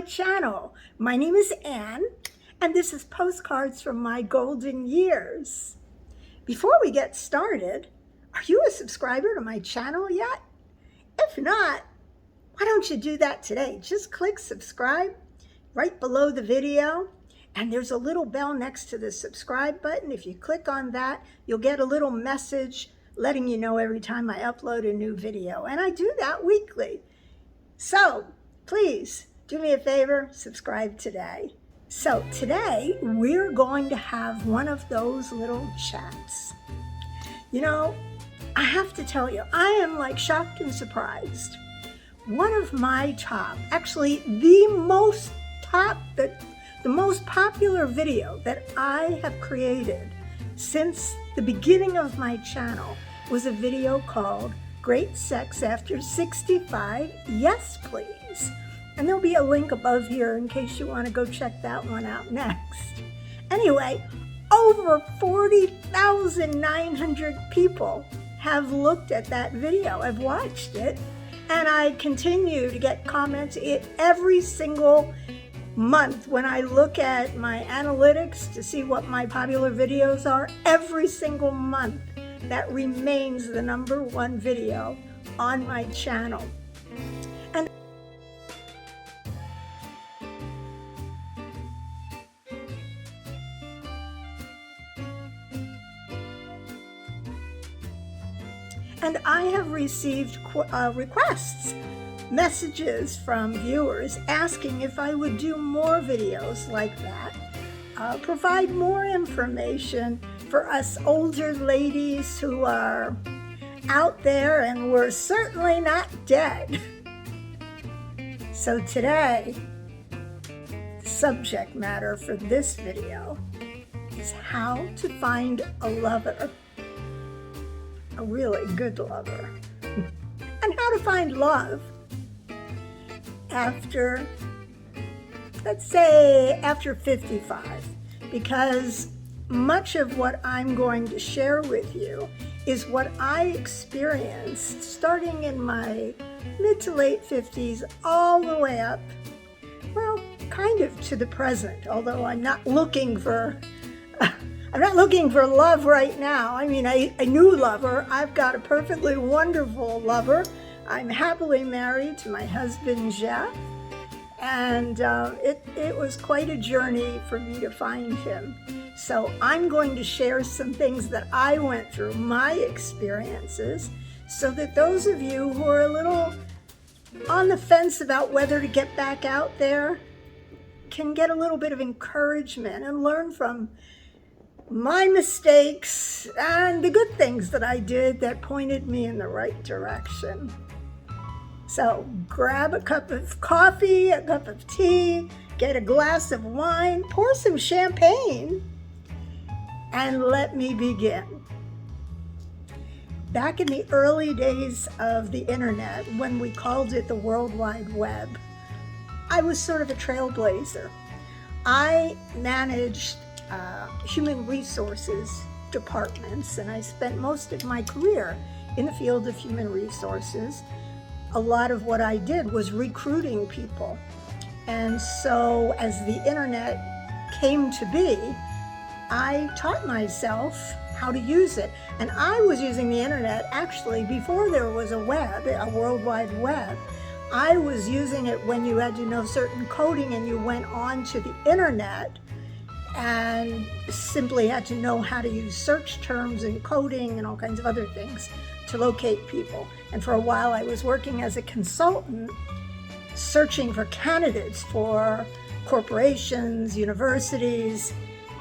my channel. My name is Anne, and this is Postcards from My Golden Years. Before we get started, are you a subscriber to my channel yet? If not, why don't you do that today? Just click subscribe right below the video, and there's a little bell next to the subscribe button. If you click on that, you'll get a little message letting you know every time I upload a new video, and I do that weekly. So please do me a favor, subscribe today. So today we're going to have one of those little chats. You know, I have to tell you, I am like shocked and surprised. One of my top, actually the most popular video that I have created since the beginning of my channel was a video called Great Sex After 65, Yes Please. And there'll be a link above here in case you want to go check that one out next. Anyway, over 40,900 people have looked at that video, have watched it, and I continue to get comments every single month when I look at my analytics to see what my popular videos are. Every single month, that remains the #1 video on my channel. And I have received requests, messages from viewers asking if I would do more videos like that, provide more information for us older ladies who are out there and we're certainly not dead. So today, the subject matter for this video is how to find a lover. A really good lover, and how to find love after, let's say, after 55, because much of what I'm going to share with you is what I experienced starting in my mid to late 50s all the way up, well, kind of to the present, although I'm not looking for love right now. I mean, a new lover. I've got a perfectly wonderful lover. I'm happily married to my husband, Jeff. And it was quite a journey for me to find him. So I'm going to share some things that I went through, my experiences, so that those of you who are a little on the fence about whether to get back out there can get a little bit of encouragement and learn from my mistakes and the good things that I did that pointed me in the right direction. So grab a cup of coffee, a cup of tea, get a glass of wine, pour some champagne, and let me begin. Back in the early days of the internet, when we called it the World Wide Web, I was sort of a trailblazer. I managed human resources departments, and I spent most of my career in the field of human resources. A lot of what I did was recruiting people. And so as the internet came to be, I taught myself how to use it. And I was using the internet actually before there was a web, a World Wide Web. I was using it when you had to know certain coding and you went on to the internet and simply had to know how to use search terms and coding and all kinds of other things to locate people. And for a while I was working as a consultant, searching for candidates for corporations, universities,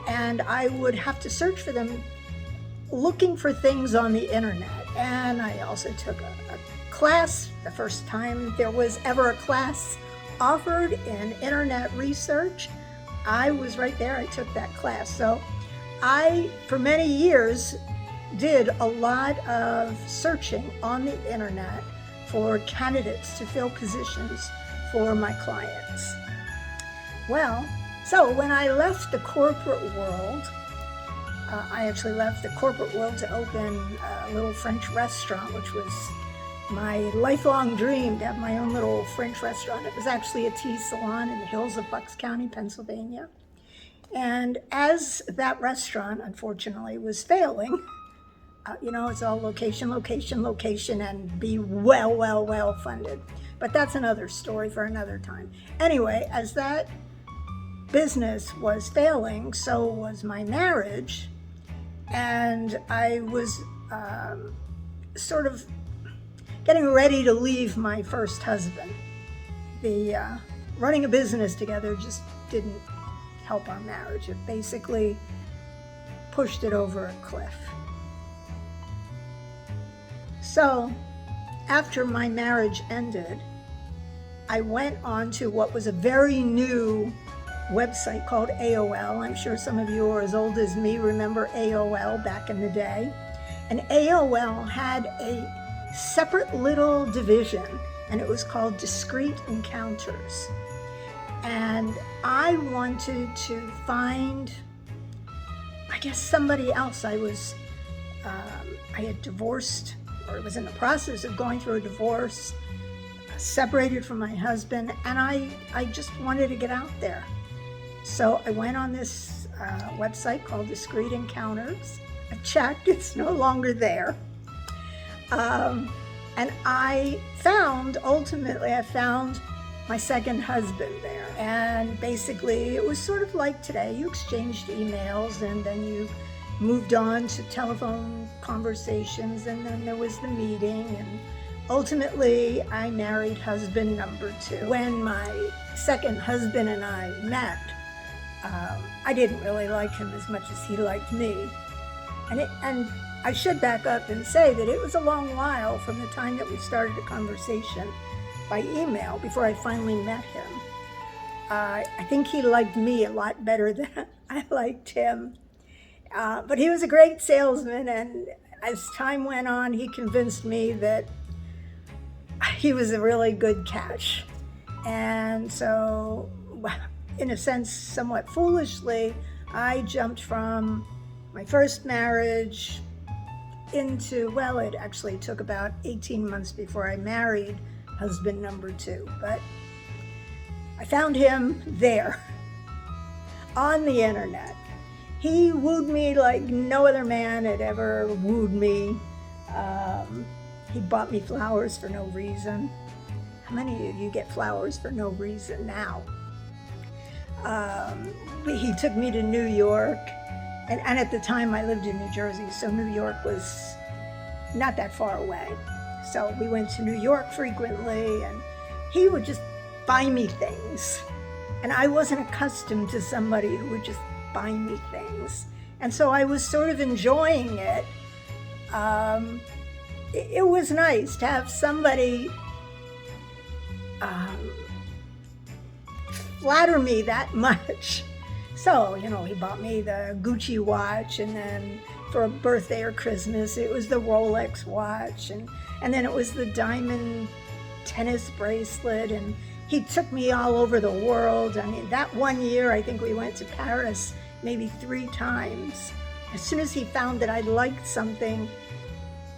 and I would have to search for them looking for things on the internet. And I also took a class, the first time there was ever a class offered in internet research. I was right there, I took that class. So I, for many years, did a lot of searching on the internet for candidates to fill positions for my clients. Well, so when I left the corporate world, I actually left the corporate world to open a little French restaurant, which was my lifelong dream to have my own little French restaurant. It was actually a tea salon in the hills of Bucks County, Pennsylvania. And as that restaurant, unfortunately, was failing, it's all location, location, location, and be well funded. But that's another story for another time. Anyway, as that business was failing, so was my marriage. And I was sort of getting ready to leave my first husband. The running a business together just didn't help our marriage. It basically pushed it over a cliff. So after my marriage ended, I went on to what was a very new website called AOL. I'm sure some of you are as old as me remember AOL back in the day. And AOL had a separate little division, and it was called Discreet Encounters. And I wanted to find, I guess, somebody else. I had divorced, or was in the process of going through a divorce, separated from my husband, and I just wanted to get out there. So I went on this website called Discreet Encounters. I checked, it's no longer there. And ultimately I found my second husband there. And basically it was sort of like today. You exchanged emails and then you moved on to telephone conversations, and then there was the meeting, and ultimately I married husband number 2. When my second husband and I met, I didn't really like him as much as he liked me. And I should back up and say that it was a long while from the time that we started a conversation by email before I finally met him. I think he liked me a lot better than I liked him. But he was a great salesman, and as time went on, he convinced me that he was a really good catch. And so, in a sense, somewhat foolishly, I jumped from my first marriage into, it actually took about 18 months before I married husband number 2. But I found him there on the internet. He wooed me like no other man had ever wooed me. He bought me flowers for no reason. How many of you get flowers for no reason now? He took me to New York, and at the time I lived in New Jersey, so New York was not that far away. So we went to New York frequently, and he would just buy me things. And I wasn't accustomed to somebody who would just buy me things. And so I was sort of enjoying it. It was nice to have somebody flatter me that much. So, he bought me the Gucci watch, and then for a birthday or Christmas, it was the Rolex watch, and then it was the diamond tennis bracelet, and he took me all over the world. I mean, that one year, I think we went to Paris maybe 3 times. As soon as he found that I liked something,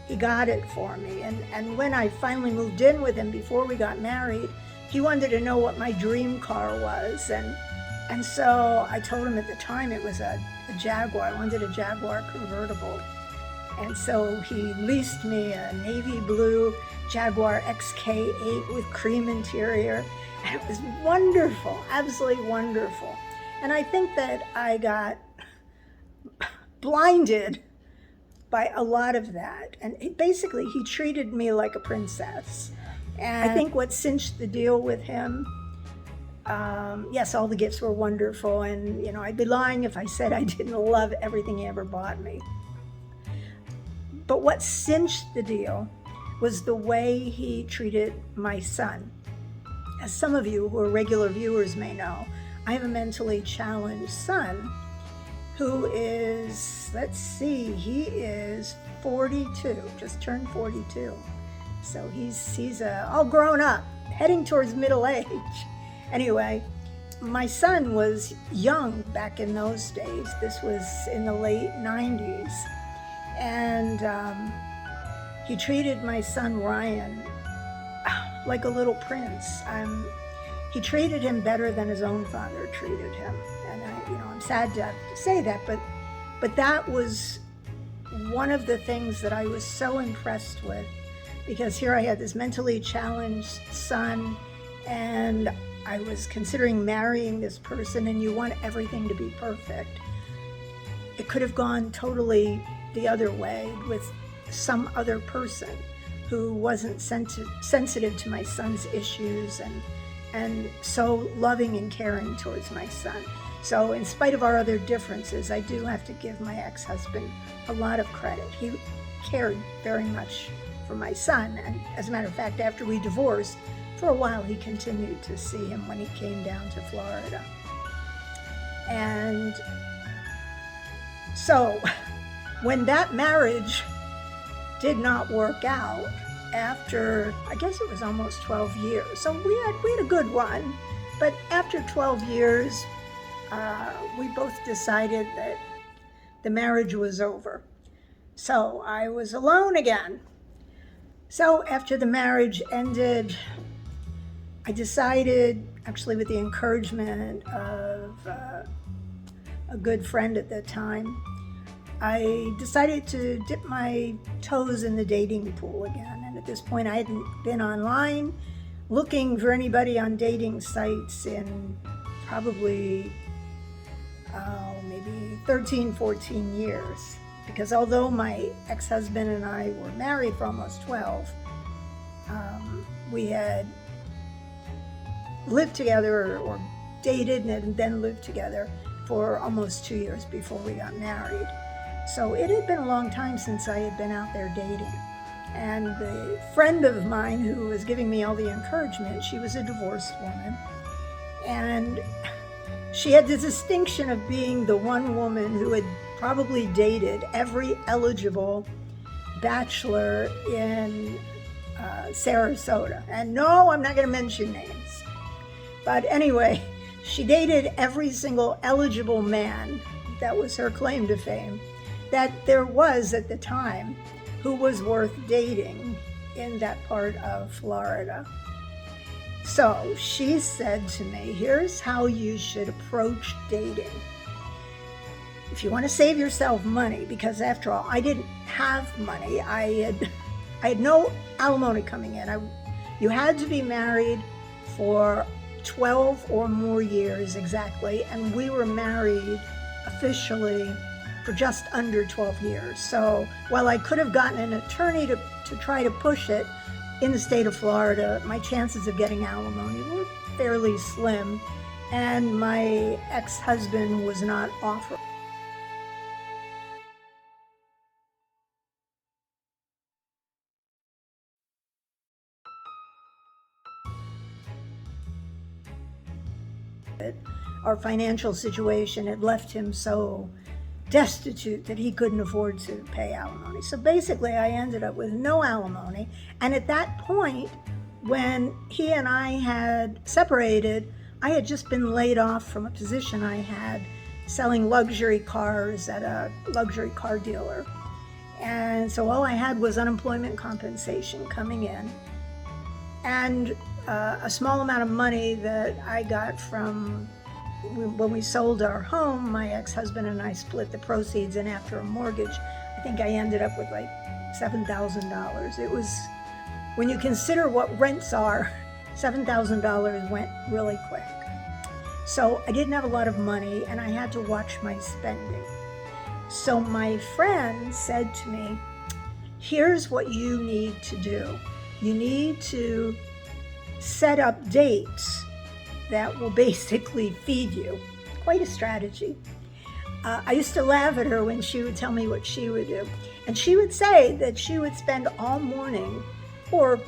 he got it for me. And when I finally moved in with him before we got married, he wanted to know what my dream car was. And so I told him at the time it was a Jaguar. I wanted a Jaguar convertible. And so he leased me a navy blue Jaguar XK8 with cream interior. And it was wonderful, absolutely wonderful. And I think that I got blinded by a lot of that. And basically, he treated me like a princess. And I think what cinched the deal with him, yes, all the gifts were wonderful. And, I'd be lying if I said I didn't love everything he ever bought me. But what cinched the deal was the way he treated my son. As some of you who are regular viewers may know, I have a mentally challenged son who is, he is 42, just turned 42. So he's all grown up, heading towards middle age. Anyway, my son was young back in those days. This was in the late 90s. And he treated my son Ryan like a little prince. He treated him better than his own father treated him. And I'm sad to have to say that, but that was one of the things that I was so impressed with, because here I had this mentally challenged son, and I was considering marrying this person, and you want everything to be perfect. It could have gone totally the other way with some other person who wasn't sensitive to my son's issues and so loving and caring towards my son. So in spite of our other differences, I do have to give my ex-husband a lot of credit. He cared very much for my son, and as a matter of fact, after we divorced, for a while he continued to see him when he came down to Florida. And so when that marriage did not work out, after, I guess it was almost 12 years, so we had a good run, but after 12 years, we both decided that the marriage was over. So I was alone again. So after the marriage ended, I decided, actually with the encouragement of a good friend at the time, I decided to dip my toes in the dating pool again. And at this point, I hadn't been online looking for anybody on dating sites in probably maybe 13, 14 years. Because although my ex-husband and I were married for almost 12, we had lived together or dated and then lived together for almost 2 years before we got married. So it had been a long time since I had been out there dating. And the friend of mine who was giving me all the encouragement, she was a divorced woman. And she had the distinction of being the one woman who had probably dated every eligible bachelor in Sarasota. And no, I'm not going to mention names. But anyway, she dated every single eligible man, that was her claim to fame, that there was at the time who was worth dating in that part of Florida. So she said to me, here's how you should approach dating. If you want to save yourself money, because after all, I didn't have money. I had no alimony coming in. You had to be married for 12 or more years exactly, and we were married officially for just under 12 years. So while I could have gotten an attorney to try to push it in the state of Florida, my chances of getting alimony were fairly slim, and my ex-husband was not offering. Our financial situation had left him so destitute that he couldn't afford to pay alimony. So basically I ended up with no alimony. And at that point, when he and I had separated, I had just been laid off from a position I had selling luxury cars at a luxury car dealer. And so all I had was unemployment compensation coming in, and a small amount of money that I got from when we sold our home. My ex-husband and I split the proceeds, and after a mortgage, I think I ended up with like $7,000. It was, when you consider what rents are, $7,000 went really quick. So I didn't have a lot of money, and I had to watch my spending. So my friend said to me, here's what you need to do. You need to set up dates that will basically feed you. Quite a strategy. I used to laugh at her when she would tell me what she would do. And she would say that she would spend all morning, or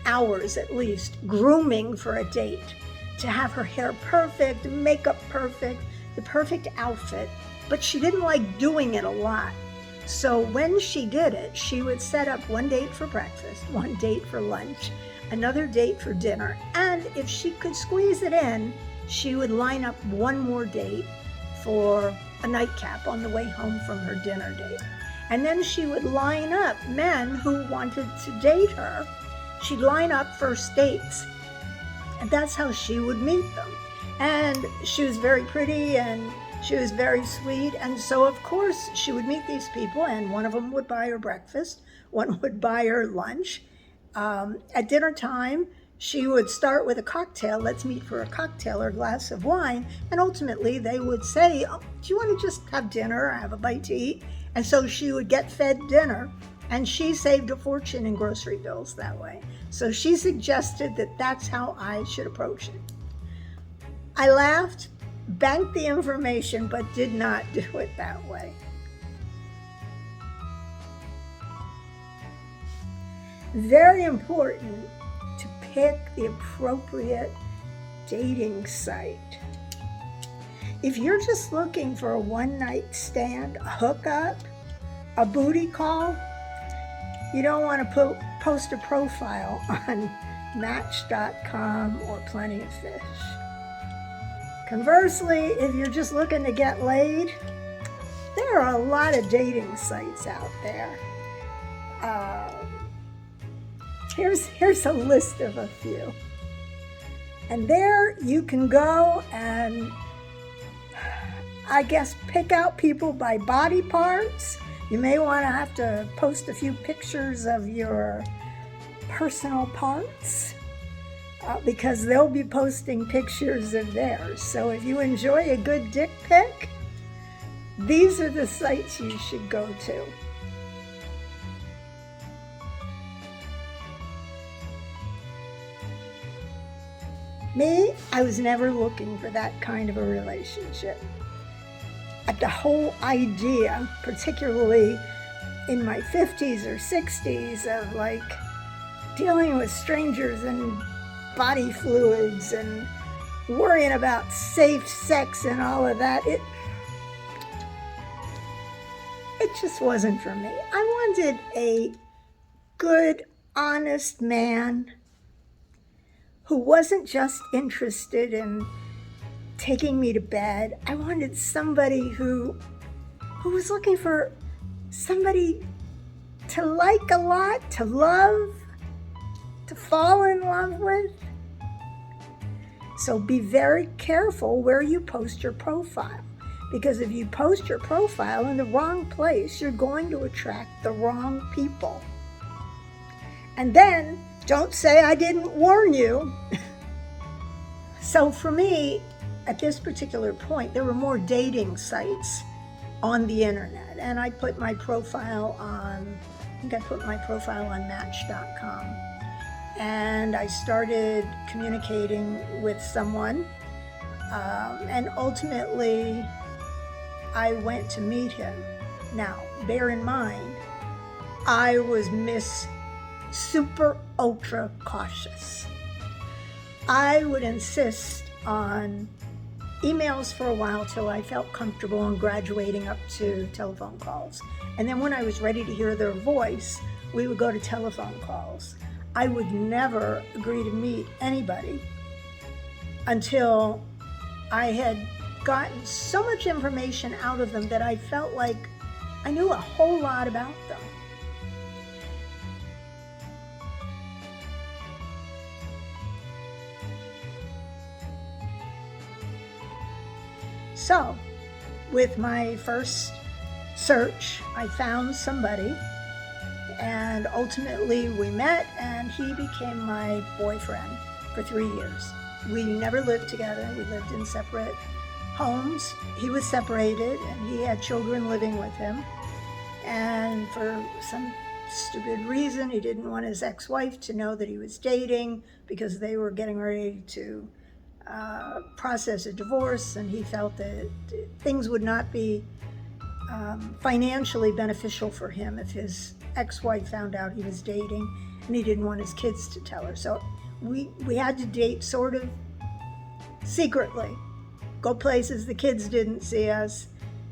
hours at least, grooming for a date, to have her hair perfect, makeup perfect, the perfect outfit. But she didn't like doing it a lot. So when she did it, she would set up one date for breakfast, one date for lunch, another date for dinner, and if she could squeeze it in, she would line up one more date for a nightcap on the way home from her dinner date. And then she would line up men who wanted to date her she'd line up first dates. And that's how she would meet them. And she was very pretty and she was very sweet. And so, of course, she would meet these people, and one of them would buy her breakfast, one would buy her lunch. At dinner time, she would start with a cocktail. Let's meet for a cocktail or a glass of wine. And ultimately, they would say, oh, do you want to just have dinner or have a bite to eat? And so she would get fed dinner. And she saved a fortune in grocery bills that way. So she suggested that that's how I should approach it. I laughed, banked the information, but did not do it that way. Very important to pick the appropriate dating site. If you're just looking for a one-night stand, a hookup, a booty call, you don't want to post a profile on Match.com or Plenty of Fish. Conversely, if you're just looking to get laid, there are a lot of dating sites out there. Here's a list of a few. And there you can go and, I guess, pick out people by body parts. You may want to have to post a few pictures of your personal parts because they'll be posting pictures of theirs. So if you enjoy a good dick pic, these are the sites you should go to. Me, I was never looking for that kind of a relationship. The whole idea, particularly in my 50s or 60s, of like dealing with strangers and body fluids and worrying about safe sex and all of that, it just wasn't for me. I wanted a good, honest man who wasn't just interested in taking me to bed. I wanted somebody who was looking for somebody to like a lot, to love, to fall in love with. So be very careful where you post your profile, because if you post your profile in the wrong place, you're going to attract the wrong people. And then don't say I didn't warn you. So for me, at this particular point, there were more dating sites on the internet, and I put my profile on, Match.com, and I started communicating with someone, and ultimately I went to meet him. Now, bear in mind, I was Miss Super Ultra Cautious. I would insist on emails for a while till I felt comfortable on graduating up to telephone calls. And then when I was ready to hear their voice, we would go to telephone calls. I would never agree to meet anybody until I had gotten so much information out of them that I felt like I knew a whole lot about them. So, with my first search, I found somebody, and ultimately we met, and he became my boyfriend for 3 years. We never lived together. We lived in separate homes. He was separated, and he had children living with him. And for some stupid reason, he didn't want his ex-wife to know that he was dating, because they were getting ready to process a divorce, and he felt that things would not be financially beneficial for him if his ex-wife found out he was dating, and he didn't want his kids to tell her. So we had to date sort of secretly, go places the kids didn't see us,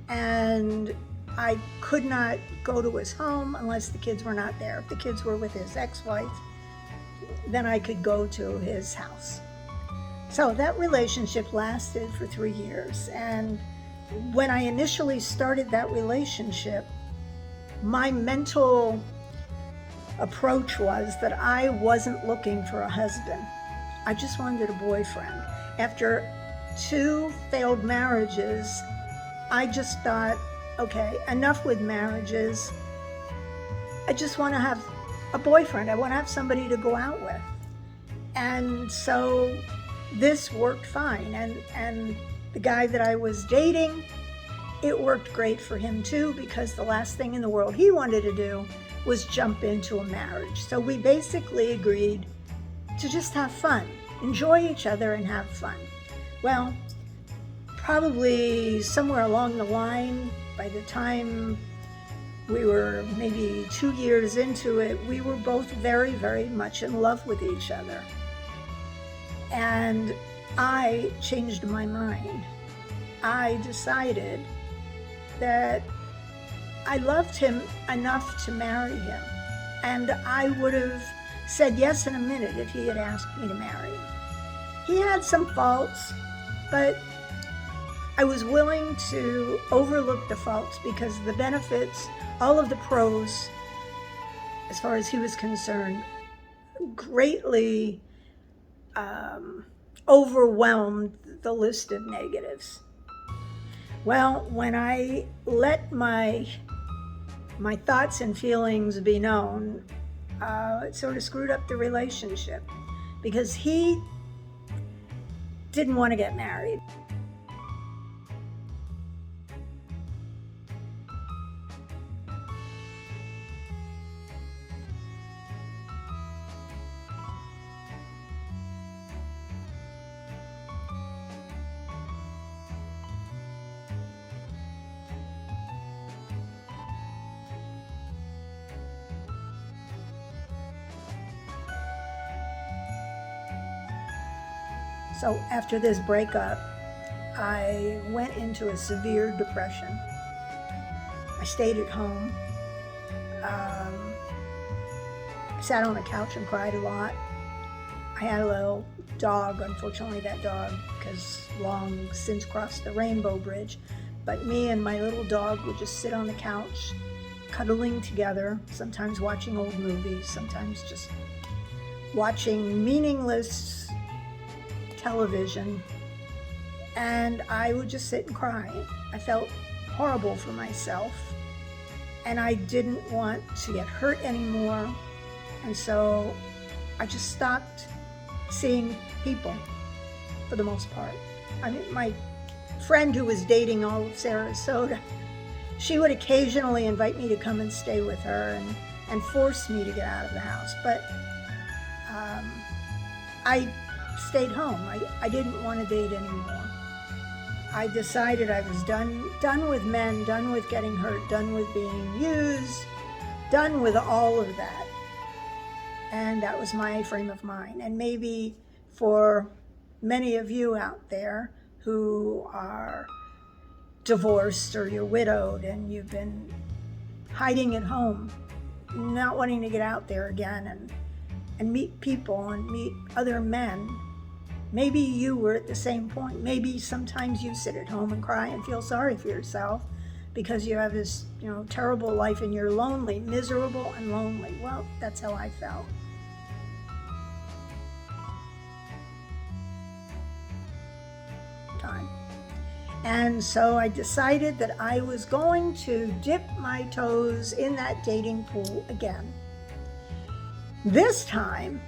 and I could not go to his home unless the kids were not there. If the kids were with his ex-wife, then I could go to his house. So that relationship lasted for 3 years. And when I initially started that relationship, my mental approach was that I wasn't looking for a husband. I just wanted a boyfriend. After 2 failed marriages, I just thought, okay, enough with marriages. I just want to have a boyfriend. I want to have somebody to go out with. And so this worked fine. And the guy that I was dating, it worked great for him too, because the last thing in the world he wanted to do was jump into a marriage. So we basically agreed to just have fun, enjoy each other and have fun. Well, probably somewhere along the line, by the time we were maybe 2 years into it, we were both very, very much in love with each other. And I changed my mind. I decided that I loved him enough to marry him. And I would have said yes in a minute if he had asked me to marry him. He had some faults, but I was willing to overlook the faults because the benefits, all of the pros, as far as he was concerned, greatly overwhelmed the list of negatives. Well, when I let my thoughts and feelings be known, it sort of screwed up the relationship because he didn't want to get married. So after this breakup, I went into a severe depression. I stayed at home. I sat on the couch and cried a lot. I had a little dog. Unfortunately, that dog has long since crossed the Rainbow Bridge. But me and my little dog would just sit on the couch, cuddling together, sometimes watching old movies, sometimes just watching meaningless television, and I would just sit and cry. I felt horrible for myself, and I didn't want to get hurt anymore, and so I just stopped seeing people for the most part. I mean, my friend who was dating all of Sarasota, she would occasionally invite me to come and stay with her and force me to get out of the house, but I stayed home. I didn't want to date anymore. I decided I was done with men, done with getting hurt, done with being used, done with all of that. And that was my frame of mind. And maybe for many of you out there who are divorced or you're widowed and you've been hiding at home, not wanting to get out there again and meet people and meet other men, maybe you were at the same point. Maybe sometimes you sit at home and cry and feel sorry for yourself because you have this, terrible life and you're lonely, miserable and lonely. Well, that's how I felt. Time. And so I decided that I was going to dip my toes in that dating pool again. This time,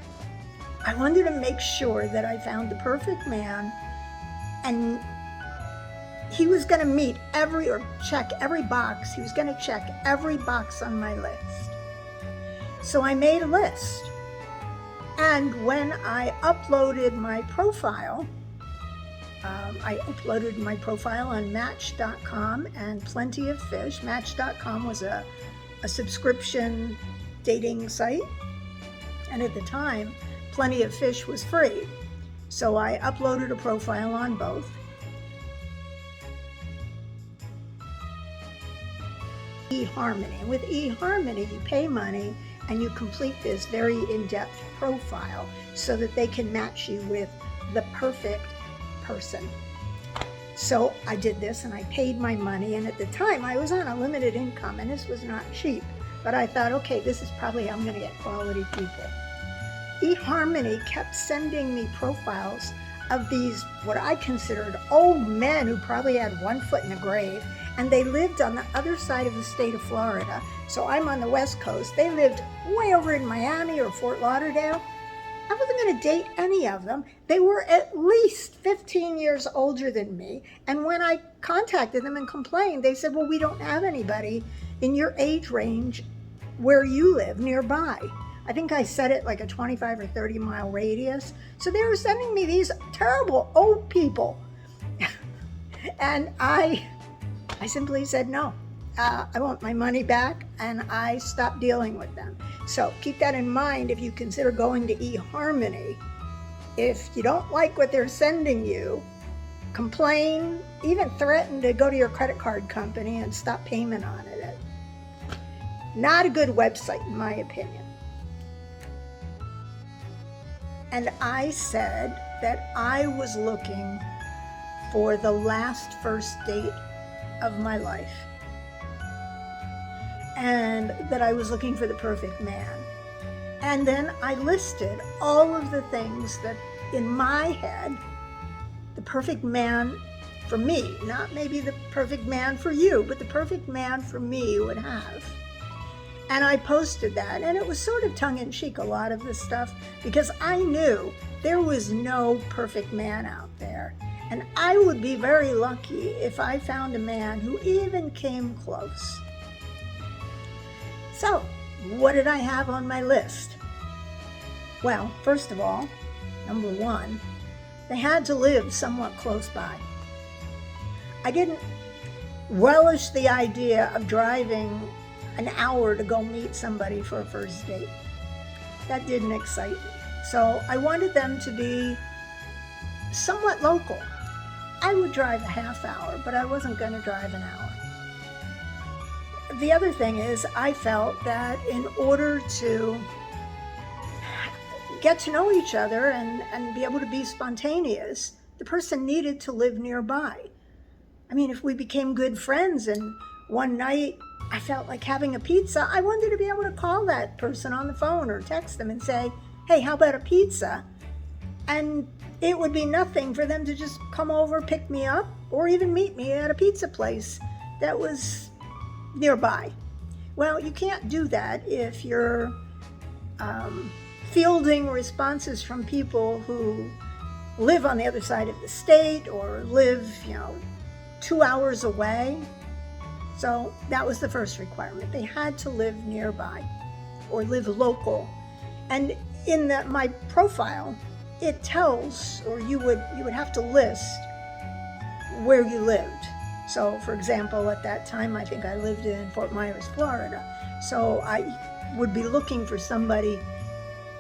I wanted to make sure that I found the perfect man, and he was going to meet check every box. He was going to check every box on my list. So I made a list. And when I uploaded my profile, on Match.com and Plenty of Fish. Match.com was a subscription dating site. And at the time, Plenty of Fish was free. So I uploaded a profile on both. eHarmony. And with eHarmony, you pay money and you complete this very in-depth profile so that they can match you with the perfect person. So I did this and I paid my money, and at the time I was on a limited income and this was not cheap. but I thought, okay, this is probably how I'm going to get quality people. eHarmony kept sending me profiles of these, what I considered old men who probably had one foot in the grave, and they lived on the other side of the state of Florida. So I'm on the West Coast. They lived way over in Miami or Fort Lauderdale. I wasn't going to date any of them. They were at least 15 years older than me. And when I contacted them and complained, they said, well, we don't have anybody in your age range where you live nearby. I think I set it like a 25 or 30 mile radius. So they were sending me these terrible old people. And I simply said no. I want my money back, and I stopped dealing with them. So keep that in mind if you consider going to eHarmony. If you don't like what they're sending you, complain, even threaten to go to your credit card company and stop payment on it. Not a good website, in my opinion. And I said that I was looking for the last first date of my life, and that I was looking for the perfect man. And then I listed all of the things that in my head, the perfect man for me, not maybe the perfect man for you, but the perfect man for me would have. And I posted that, and it was sort of tongue-in-cheek, a lot of this stuff, because I knew there was no perfect man out there. And I would be very lucky if I found a man who even came close. So, what did I have on my list? Well, first of all, number one, they had to live somewhat close by. I didn't relish the idea of driving an hour to go meet somebody for a first date. That didn't excite me. So I wanted them to be somewhat local. I would drive a half hour, but I wasn't going to drive an hour. The other thing is, I felt that in order to get to know each other and be able to be spontaneous, the person needed to live nearby. I mean, if we became good friends and one night I felt like having a pizza, I wanted to be able to call that person on the phone or text them and say, hey, how about a pizza? And it would be nothing for them to just come over, pick me up, or even meet me at a pizza place that was nearby. Well, you can't do that if you're fielding responses from people who live on the other side of the state or live, 2 hours away. So that was the first requirement. They had to live nearby or live local. And in my profile, it tells, or you would have to list where you lived. So, for example, at that time, I think I lived in Fort Myers, Florida. So I would be looking for somebody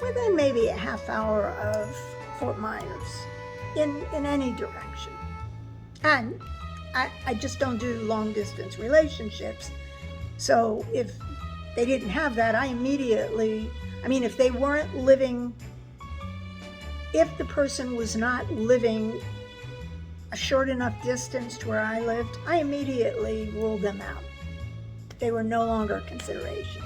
within maybe a half hour of Fort Myers in any direction. And I just don't do long distance relationships. So if they didn't have that, if they weren't living, if the person was not living a short enough distance to where I lived, I immediately ruled them out. They were no longer a consideration.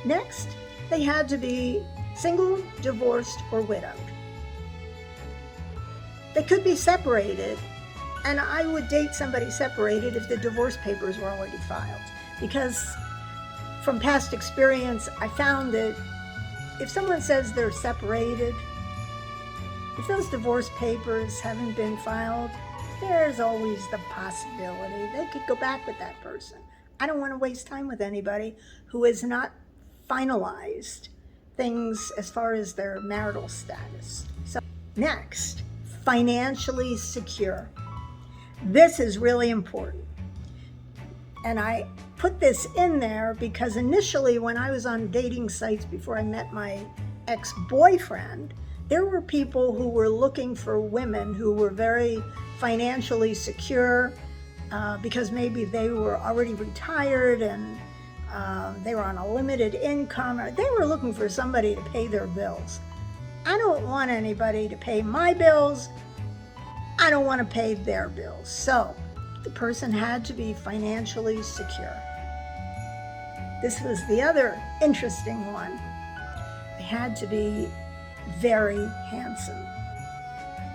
Next, they had to be single, divorced, or widowed. They could be separated, and I would date somebody separated if the divorce papers were already filed. Because from past experience, I found that if someone says they're separated, if those divorce papers haven't been filed, there's always the possibility they could go back with that person. I don't want to waste time with anybody who has not finalized things as far as their marital status. So next, financially secure. This is really important. And I put this in there because initially when I was on dating sites before I met my ex-boyfriend, there were people who were looking for women who were very financially secure because maybe they were already retired and they were on a limited income. Or they were looking for somebody to pay their bills. I don't want anybody to pay my bills. I don't want to pay their bills. So the person had to be financially secure. This was the other interesting one. They had to be very handsome.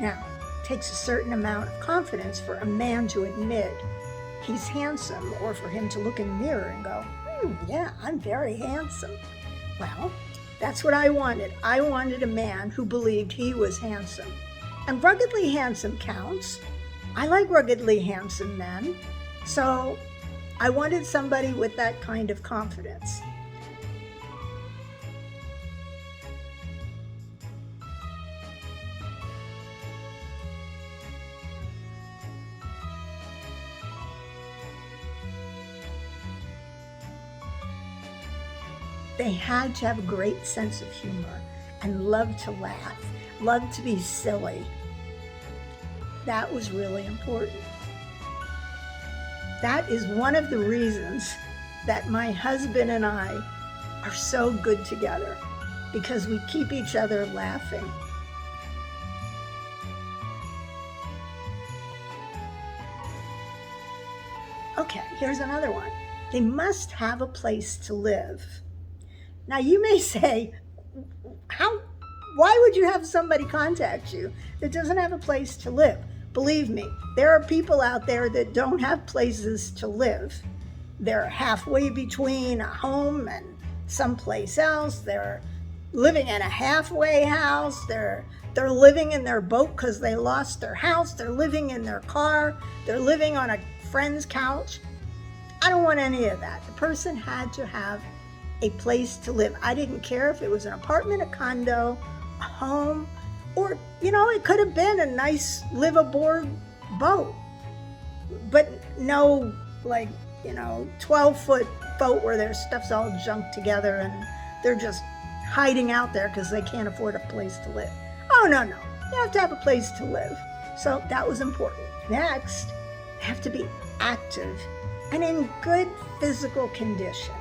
Now, it takes a certain amount of confidence for a man to admit he's handsome, or for him to look in the mirror and go, yeah, I'm very handsome. Well, that's what I wanted. I wanted a man who believed he was handsome. And ruggedly handsome counts. I like ruggedly handsome men. So I wanted somebody with that kind of confidence. They had to have a great sense of humor and love to laugh, love to be silly. That was really important. That is one of the reasons that my husband and I are so good together, because we keep each other laughing. Okay, here's another one. They must have a place to live. Now you may say, why would you have somebody contact you that doesn't have a place to live? Believe me, there are people out there that don't have places to live. They're halfway between a home and someplace else. They're living in a halfway house. They're living in their boat because they lost their house. They're living in their car. They're living on a friend's couch. I don't want any of that. The person had to have a place to live. I didn't care if it was an apartment, a condo, a home, or, it could have been a nice live-aboard boat. But no, 12-foot boat where their stuff's all junked together and they're just hiding out there because they can't afford a place to live. Oh, no. You have to have a place to live. So that was important. Next, they have to be active and in good physical condition.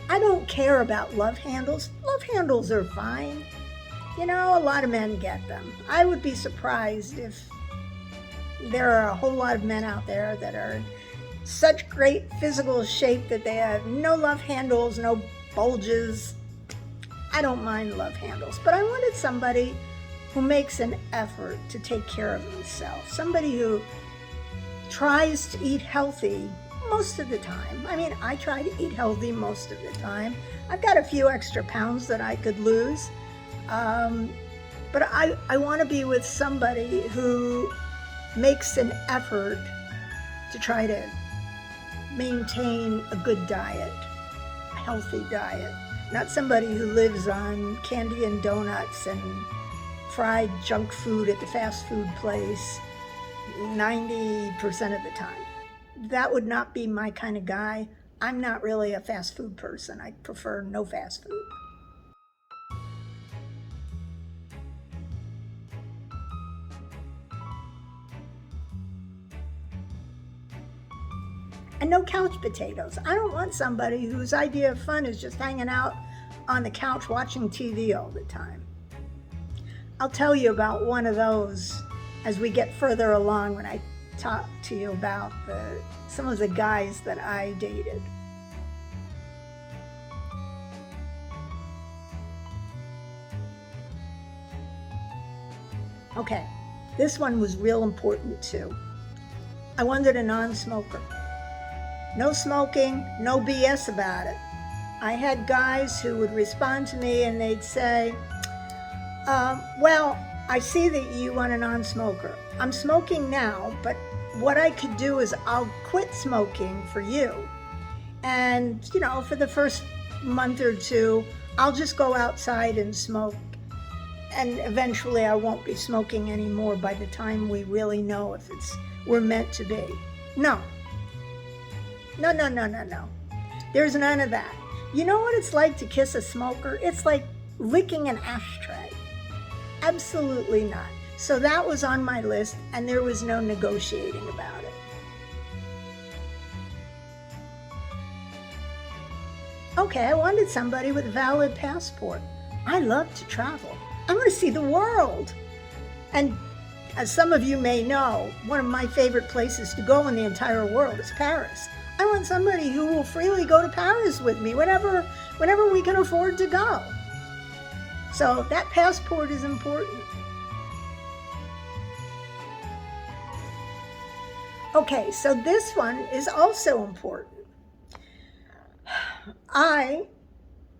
I don't care about love handles. Love handles are fine. A lot of men get them. I would be surprised if there are a whole lot of men out there that are in such great physical shape that they have no love handles, no bulges. I don't mind love handles, but I wanted somebody who makes an effort to take care of themselves. Somebody who tries to eat healthy most of the time. I try to eat healthy most of the time. I've got a few extra pounds that I could lose. But I want to be with somebody who makes an effort to try to maintain a good diet, a healthy diet. Not somebody who lives on candy and donuts and fried junk food at the fast food place 90% of the time. That would not be my kind of guy. I'm not really a fast food person. I prefer no fast food. And no couch potatoes. I don't want somebody whose idea of fun is just hanging out on the couch watching TV all the time. I'll tell you about one of those as we get further along when I talk to you about some of the guys that I dated. Okay, this one was real important too. I wanted a non-smoker. No smoking, no BS about it. I had guys who would respond to me and they'd say, well, I see that you want a non-smoker. I'm smoking now, but what I could do is I'll quit smoking for you. And, for the first month or two, I'll just go outside and smoke. And eventually I won't be smoking anymore by the time we really know if we're meant to be. No. There's none of that. You know what it's like to kiss a smoker? It's like licking an ashtray. Absolutely not. So that was on my list, and there was no negotiating about it. Okay, I wanted somebody with a valid passport. I love to travel. I want to see the world. And as some of you may know, one of my favorite places to go in the entire world is Paris. I want somebody who will freely go to Paris with me whenever we can afford to go. So that passport is important. Okay, so this one is also important. I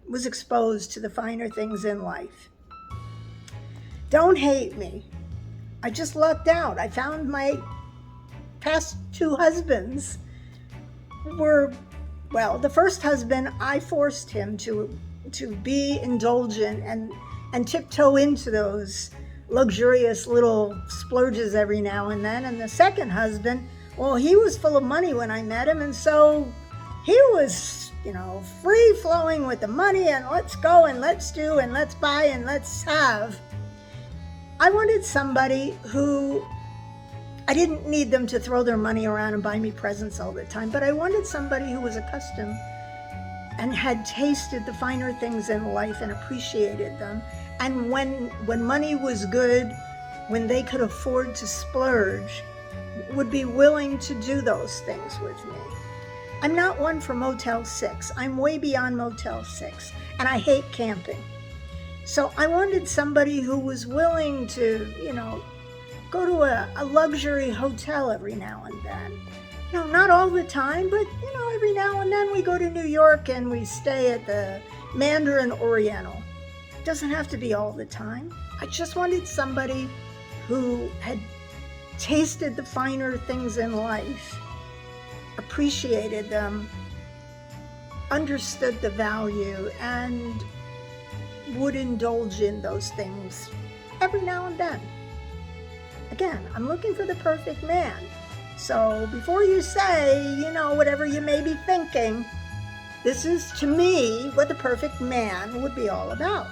was exposed to the finer things in life. Don't hate me. I just lucked out. I found my past two husbands were, well, the first husband, I forced him to be indulgent and tiptoe into those luxurious little splurges every now and then. And the second husband, well, he was full of money when I met him, and so he was, free flowing with the money, and let's go and let's do and let's buy and let's have. I wanted somebody who, I didn't need them to throw their money around and buy me presents all the time, but I wanted somebody who was accustomed and had tasted the finer things in life and appreciated them. And when money was good, when they could afford to splurge, would be willing to do those things with me. I'm not one for Motel 6. I'm way beyond Motel 6, and I hate camping. So I wanted somebody who was willing to, go to a luxury hotel every now and then. Not all the time, but, every now and then we go to New York and we stay at the Mandarin Oriental. It doesn't have to be all the time. I just wanted somebody who had tasted the finer things in life, appreciated them, understood the value, and would indulge in those things every now and then. Again, I'm looking for the perfect man. So before you say, whatever you may be thinking, this is, to me, what the perfect man would be all about.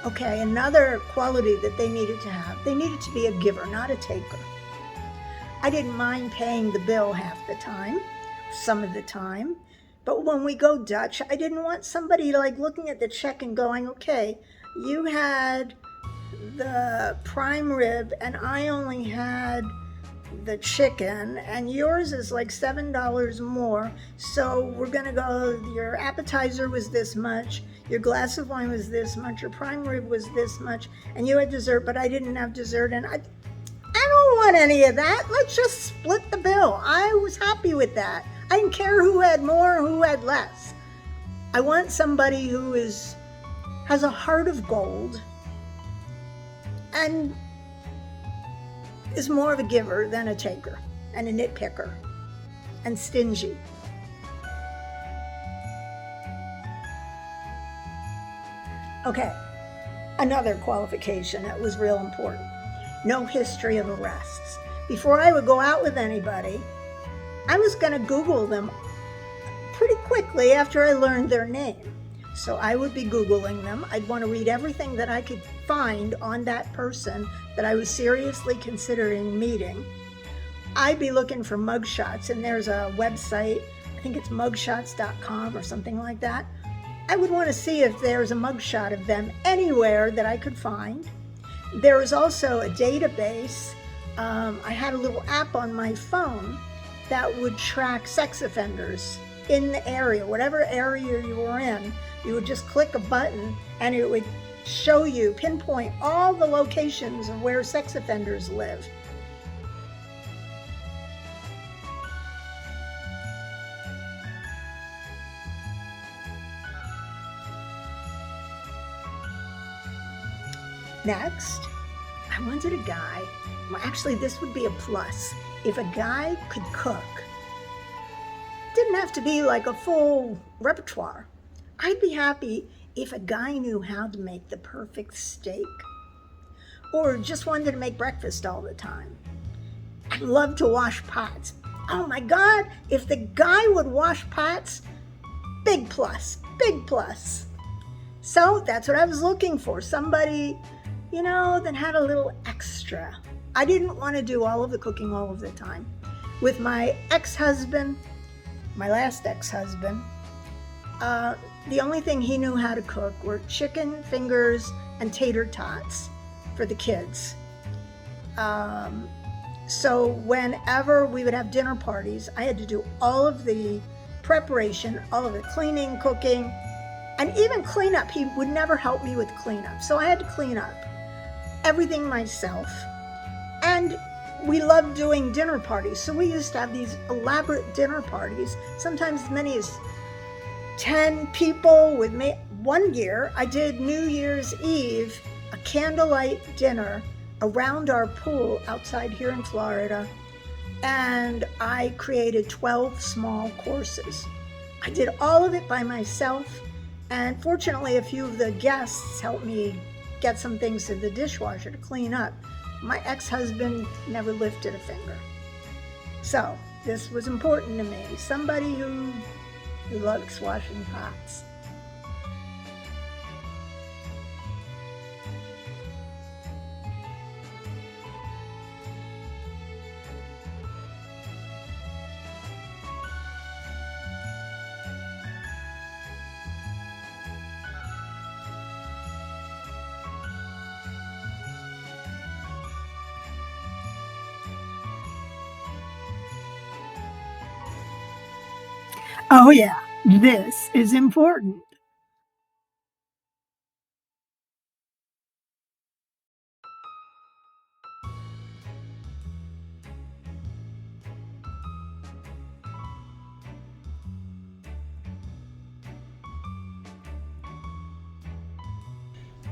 Okay, another quality that they needed to have, they needed to be a giver, not a taker. I didn't mind paying the bill half the time, some of the time, but when we go Dutch, I didn't want somebody looking at the check and going, okay, you had the prime rib and I only had the chicken, and yours is like $7 more, so we're gonna go, your appetizer was this much, your glass of wine was this much, your prime rib was this much, and you had dessert, but I didn't have dessert, and I don't want any of that. Let's just split the bill. I was happy with that. I didn't care who had more or who had less. I want somebody who has a heart of gold and is more of a giver than a taker, and a nitpicker, and stingy. Okay, another qualification that was real important. No history of arrests. Before I would go out with anybody, I was going to Google them pretty quickly after I learned their name. So I would be Googling them. I'd want to read everything that I could find on that person that I was seriously considering meeting. I'd be looking for mugshots, and there's a website, I think it's mugshots.com or something like that. I would want to see if there's a mugshot of them anywhere that I could find. There was also a database. I had a little app on my phone that would track sex offenders in the area, whatever area you were in. You would just click a button and it would show you, pinpoint all the locations of where sex offenders live. Next, I wanted a guy, well, actually this would be a plus, if a guy could cook. Didn't have to be like a full repertoire. I'd be happy if a guy knew how to make the perfect steak, or just wanted to make breakfast all the time. I love to wash pots. Oh my God, if the guy would wash pots, big plus, big plus. So that's what I was looking for, somebody, that had a little extra. I didn't want to do all of the cooking all of the time. With my ex-husband, my last ex-husband, The only thing he knew how to cook were chicken fingers and tater tots for the kids. So whenever we would have dinner parties, I had to do all of the preparation, all of the cleaning, cooking, and even cleanup. He would never help me with cleanup. So I had to clean up everything myself. And we loved doing dinner parties. So we used to have these elaborate dinner parties, sometimes as many as 10 people with me. One year, I did New Year's Eve, a candlelight dinner around our pool outside here in Florida, and I created 12 small courses. I did all of it by myself, and fortunately a few of the guests helped me get some things in the dishwasher to clean up. My ex-husband never lifted a finger. So this was important to me, somebody who likes washing pots. Oh yeah, this is important.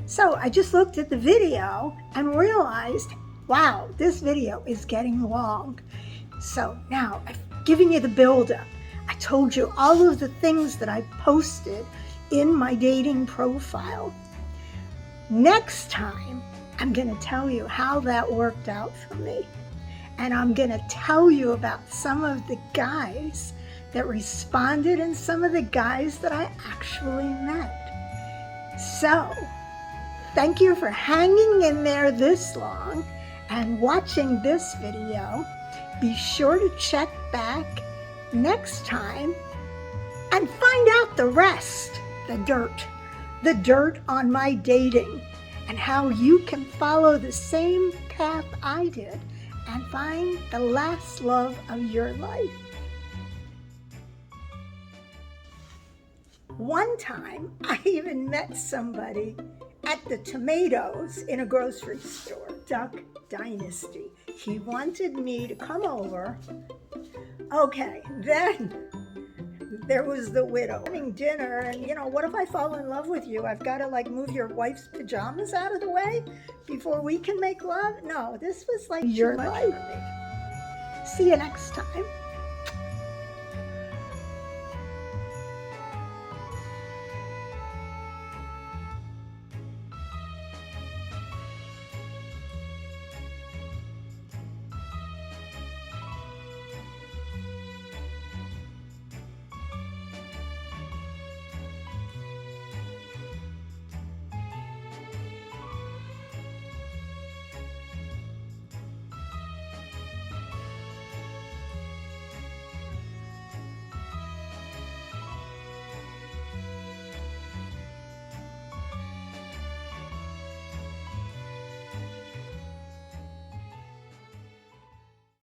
So I just looked at the video and realized, wow, this video is getting long. So now I've given you the build-up. I told you all of the things that I posted in my dating profile. Next time, I'm going to tell you how that worked out for me. And I'm going to tell you about some of the guys that responded and some of the guys that I actually met. So, thank you for hanging in there this long and watching this video. Be sure to check back next time and find out the rest, the dirt on my dating, and how you can follow the same path I did and find the last love of your life. One time, I even met somebody at the tomatoes in a grocery store, Duck Dynasty. He wanted me to come over. Okay, then there was the widow having dinner, and what if I fall in love with you? I've got to move your wife's pajamas out of the way before we can make love? No, this was your life. See you next time.